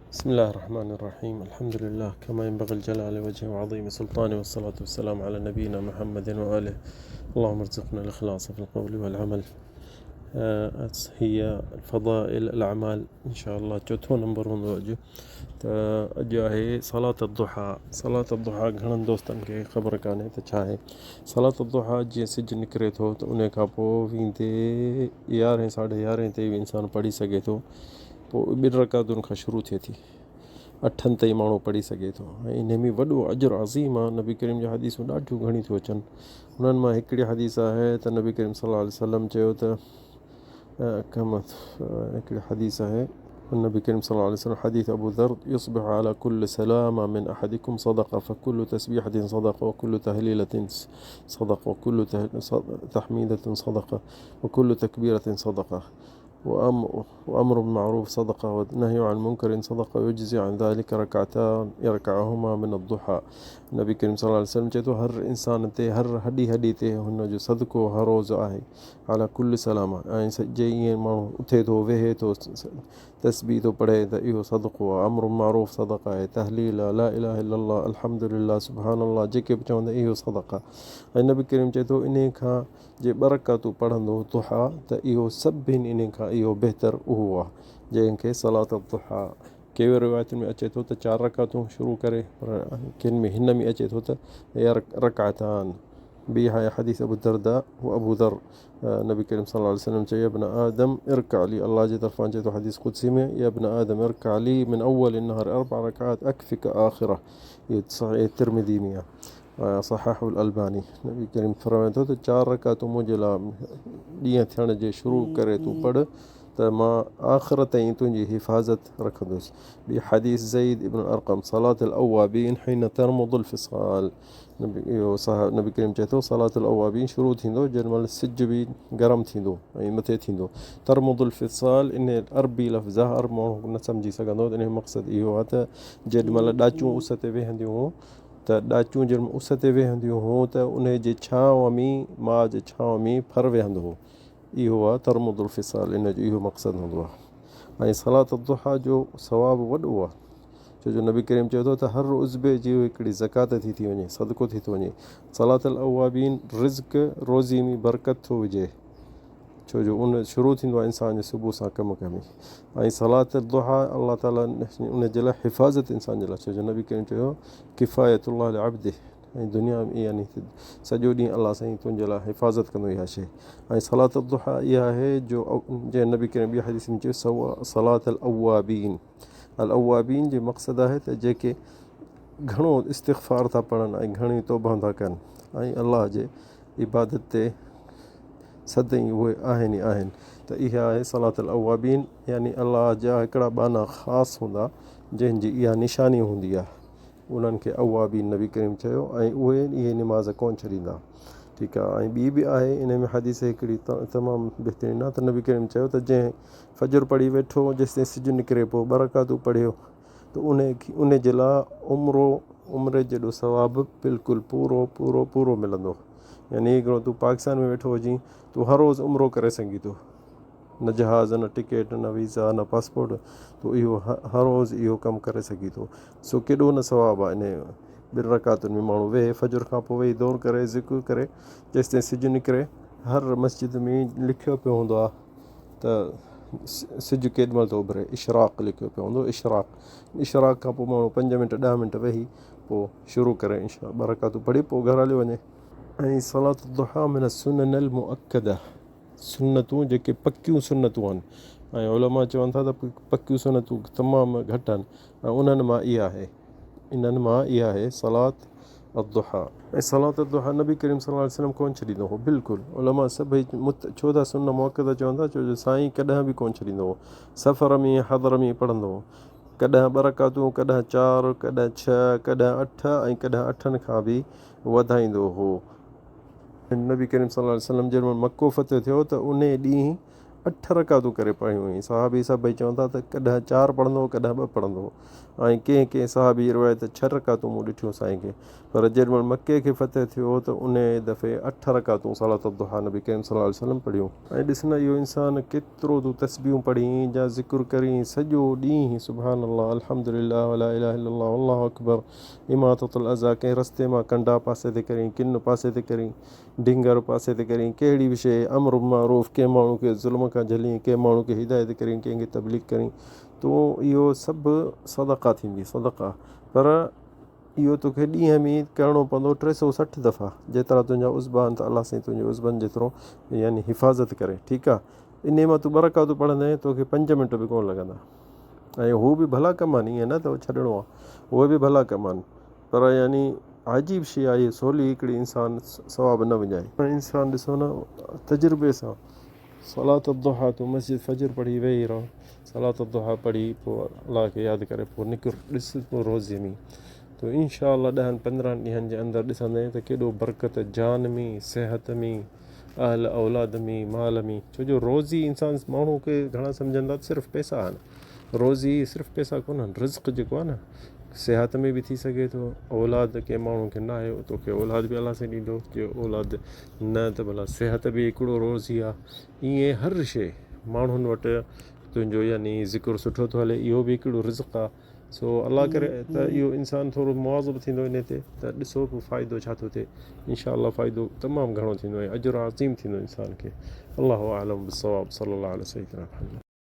بسم الله الرحمن الرحيم. الحمد لله كما ينبغي الجلال وجهه وعظيم سلطانه، والصلاة والسلام على نبينا محمد وآله. اللهم ارزقنا الإخلاص في القول والعمل. هي الفضائل الأعمال إن شاء الله चौथो नंबर हूंदो अॼु। त अॼु आहे सलात दुहा। सलात दुहा घणनि दोस्तनि खे ख़बर कान्हे त छा आहे। सलात दुहा जीअं सिजु निकिरे थो त उन खां पोइ वेंदे 11 साढे 11 ते बि इंसानु पढ़ी सघे थो। पोइ 2 रकातुनि खां शुरू थिए थी, 8 ताईं माण्हू पढ़ी सघे थो। ऐं इन में वॾो अजर अज़ीम आहे। नबी करीम जूं हदीसूं ॾाढियूं घणियूं थियूं अचनि। उन्हनि मां हिकिड़ी हदीस आहे त नबी करीम सल्लल्लाहु अलैहि वसल्लम चयो त हिकिड़ी हदीस आहे नबी करीम सल्लल्लाहु अलैहि वसल्लम हदीस अबू ज़र युस्बिह अला कुल्लि सलामा मिन अहदिकुम सदक़ा फकुल्लु तस्बीहतिन सदक़ा वकुल्लु तहलीलतिन सदक़ा वकुल्लु तहमीदतिन सदक़ा वकुल्लु तकबीरतिन सदक़ा وأمر بالمعروف صدقة ونهي عن منكر صدقة ويجزي عن ذلك ركعتان يركعهما من الضحى. नबी करीम सल्लल्लाहु अलैहि वसल्लम चए थो हर इंसान ते हर हॾी हॾी ते हुन जो सदको हर रोज़ु आहे अला कुल्ल सलामा। ऐं जे ईअं माण्हू उथे थो वेहे थो तस्बीह थो पढ़े त इहो सदको आहे। अमर मारूफ़ सदका आहे, तहलील आहे, ला इलाहा इल्लल्लाह अल्हम्दुलिल्लाह सुभानअल्लाह जेके बि चवंदा इहो सदका। ऐं नबी करीम चए थो इन खां जे 2 रकातूं पढ़ंदो दुहा त इहो सभिनी इन खां इहो बहितरु उहो आहे जंहिंखे सलात दुहा। कई रिवायतुनि में अचे थो त 4 रकातूं शुरू करे, पर किन में हिन में अचे थो त रकातान। ॿी आहे हदीस अबू दरदा व अबू ज़र नबी करीम सल्लल्लाहु अलैहि वसल्लम चयो इब्न आदम इरका अली, अल्लाह जी तरफ़ां चए थो हदीस कुदसी में इब्न आदम इरका अली मिन अव्वल नहर 4 रकात अकफिक आखिरह। इहो सहीह तिरमिज़ी में आहे, सहाहुल अलबानी। नबी करीम फरमाए थो त 4 रकातूं मुंहिंजे लाइ ॾींहं थियण जे शुरू करे तूं पढ़ त मां आख़िर ताईं तुंहिंजी हिफ़ाज़त रखंदुसि। ॿी हदीस ज़ईद इब्न अरक़म सलातुल अव्वाबीन हिन तरमुदुल फ़िसाल। नबी करीम चए थो सलातुल अव्वाबीन शुरू थींदो जेॾीमहिल सिज बि गरम थींदो ऐं मथे थींदो। तरमुदुल फ़िसाल इन अरबी लफ़्ज़ आहे, हर माण्हू न सम्झी सघंदो। इन जो मक़सदु इहो आहे त जेॾीमहिल ॾाचूं उस ते वेहंदियूं हुयूं त ॾाचूं जंहिं उस ते वेहंदियूं हुयूं त उन जे छांव में माउ जे छांव में फर वेहंदो हुओ। इहो आहे तरमुदुल फ़िसाल, इन जो इहो मक़सदु हूंदो आहे। ऐं सलात दुहा जो सवाबु वॾो आहे, छो जो नबी करीम चए थो त हर उज़्बे जी हिकिड़ी ज़कात थी वञे, सदको थी थो वञे। सलातुल अव्वाबीन रिज़्क़ रोज़ी में बरकत थो विझे, छो जो उन शुरू थींदो आहे इंसान जे सुबुह सां कम में। ऐं सलात दुहा अल्लाह ताला उन जे लाइ हिफ़ाज़त इंसान जे लाइ, छो जो नबी करीम चयो किफ़ायतुल्लाह लिअब्दिह। ऐं दुनिया में यानी सॼो ॾींहुं अलाह साईं तुंहिंजे लाइ हिफ़ाज़त कंदो इहा शइ। ऐं सलात दुहा इहा आहे जो जंहिं नबी करीम ॿी हदीस में चयो सलातुल अव्वाबीन। अल अव्वाबीन जो मक़सदु आहे त जेके घणो इस्तिग़फ़ार था पढ़नि ऐं घणी तौबा था कनि ऐं अलाह जे इबादत ते सदाईं उहे आहिनि ई आहिनि। त इहा आहे सलातुल अव्वाबीन, यानी अलाह जा हिकिड़ा बाना ख़ासि हूंदा जंहिंजी इहा निशानी हूंदी आहे, उन्हनि खे अव्वाबीन नबी करीम चयो। ऐं उहे इहे निमाज़ कोन छॾींदा। ठीकु आहे। ऐं ॿी बि आहे इन में हदीस हिकिड़ी तमामु बहितरीनु आहे त नबी करीम चयो त जंहिं फजर पढ़ी वेठो जेसिताईं सिजु निकिरे पोइ 2 रकातूं पढ़ियो त उन जे लाइ उमिरि जेॾो सवाबु बिल्कुलु पूरो पूरो पूरो मिलंदो। यानी हिकिड़ो तूं पाकिस्तान में वेठो हुजी तूं हर रोज़ु उमिरो करे सघीं थो, न जहाज़ न टिकेट न वीज़ा न पासपोर्ट, तूं इहो हर रोज़ु इहो कमु करे सघीं थो। सो केॾो न सवाबु आहे इन 2 रकातुनि में माण्हू वेहे फजर खां पोइ वेही दौर करे ज़िक्र करे जेसिताईं सिजु निकिरे। हर मस्जिद में लिखियो पियो हूंदो आहे त सिजु केॾीमहिल थो उभरे, इशराक़ लिखियो पियो हूंदो, इशराक़ खां पोइ माण्हू 5 मिंट 10 मिंट वेही पोइ शुरू करे 2 रकातूं पढ़ी पोइ घर हलियो वञे। ऐं सलात दुहा मिन सुननिल मुअक्कदा, सुन्नतूं जेके पकियूं सुन्नतूं आहिनि। ऐं उलमा चवनि था त पकियूं सुन्नतूं तमामु घटि आहिनि ऐं इन्हनि मां इहा आहे सलात दुहा। ऐं सलात दुहा नबी करीम सल्लल्लाहु अलैहि वसल्लम कोन छॾींदो हो बिल्कुलु। उलमा सभई छो था सुन्न मुअक्कदा चवनि था, छो जो साईं कॾहिं बि कोन छॾींदो हो। सफ़र में हदर में पढ़ंदो हो, कॾहिं 2 रकातूं कॾहिं 4 कॾहिं 6 कॾहिं 8 ऐं कॾहिं 8 खां बि वधाईंदो हो। नबी करीम सल्लल्लाहु अलैहि वसल्लम जॾहिं मको फ़तह थियो त उन ॾींहुं 8 रकातूं करे पढ़ियूं हुई। सहाबी सभई चवनि था त कॾहिं 4 पढ़ंदो हो, कॾहिं 2 पढ़ंदो हो। ऐं कंहिं सहाबी रिवायत 6 रकातूं मूं ॾिठियूं साईं खे। पर जेॾीमहिल मके खे फ़तह थियो त उन दफ़े 8 रकातूं सलात दुहा नबी करीम सल्लल्लाहु अलैहि वसल्लम पढ़ियूं। ऐं ॾिस न इहो इंसानु केतिरो तूं तस्बीहूं पढ़ी या ज़िक्र करी सॼो ॾींहुं सुभान अल्लाह अल्हम्दुलिल्लाह वला इलाहा इल्लल्लाह अल्लाहु अकबर, इमाततुल अज़ा, कंहिं रस्ते मां कंडा पासे ते करी, किन पासे ते करी, ढिंगर पासे ते करी, कहिड़ी बि शइ, अमर मारूफ़, कंहिं माण्हू खे ज़ुल्म खां झली, कंहिं माण्हू खे हिदायत करी, कंहिंखे तबलीग करी, तो इहो सभु सदका थींदी सदका। पर इहो तोखे ॾींहं में करिणो पवंदो 360 दफ़ा। जेतिरा तुंहिंजा उज़बान त अलाह साईं तुंहिंजे उज़बन जेतिरो यानी हिफ़ाज़त करे, ठीकु आहे। इन मां तूं 2 रकातूं पढ़ंदे तोखे 5 मिंट बि कोन लॻंदा। ऐं हू बि भला कम आहिनि, ईअं न त छॾिणो आहे, उहे बि भला कम आहिनि। पर यानी अजीब शइ आहे इहा, सवली हिकिड़ी इंसानु सवाबु न विञाए। इंसानु ॾिसो न तजुर्बे सां सलात दुहा तूं मस्जिद फजर पढ़ी वेही रहो, सलात दुहा पढ़ी पोइ अलाह खे यादि करे पोइ निकिर, ॾिस पोइ रोज़े में तो इंशा अल्लाह 10-15 ॾींहंनि जे अंदरि ॾिसंदे त केॾो बरकत जान में, सिहत में, अहल औलाद में, माल में। छो जो रोज़ी इंसानु माण्हू खे घणा सम्झंदा सिर्फ़ु पैसा आहिनि, रोज़ी सिर्फ़ु पैसा कोन आहिनि, रिज़्क़ जेको आहे न सिहत में बि थी सघे थो। औलाद कंहिं माण्हू खे न आहे तोखे औलाद बि अलाह सां ॾींदो, की औलाद न त भला सिहत बि हिकिड़ो रोज़ी आहे। ईअं हर शइ माण्हुनि वटि तुंहिंजो यानी ज़िक्र सुठो थो हले, इहो बि हिकिड़ो रिज़्क़ आहे। सो अलाह करे त इहो इंसानु थोरो मुआज़ब थींदो इन ते, त ॾिसो पोइ फ़ाइदो छा थो थिए। इंशा अल्लाह फ़ाइदो तमामु घणो थींदो ऐं अजुर अज़ीम थींदो इंसान खे। अल्लाहु आलम बिस्सवाब। सल्लल्लाहु अलैहि वसल्लम।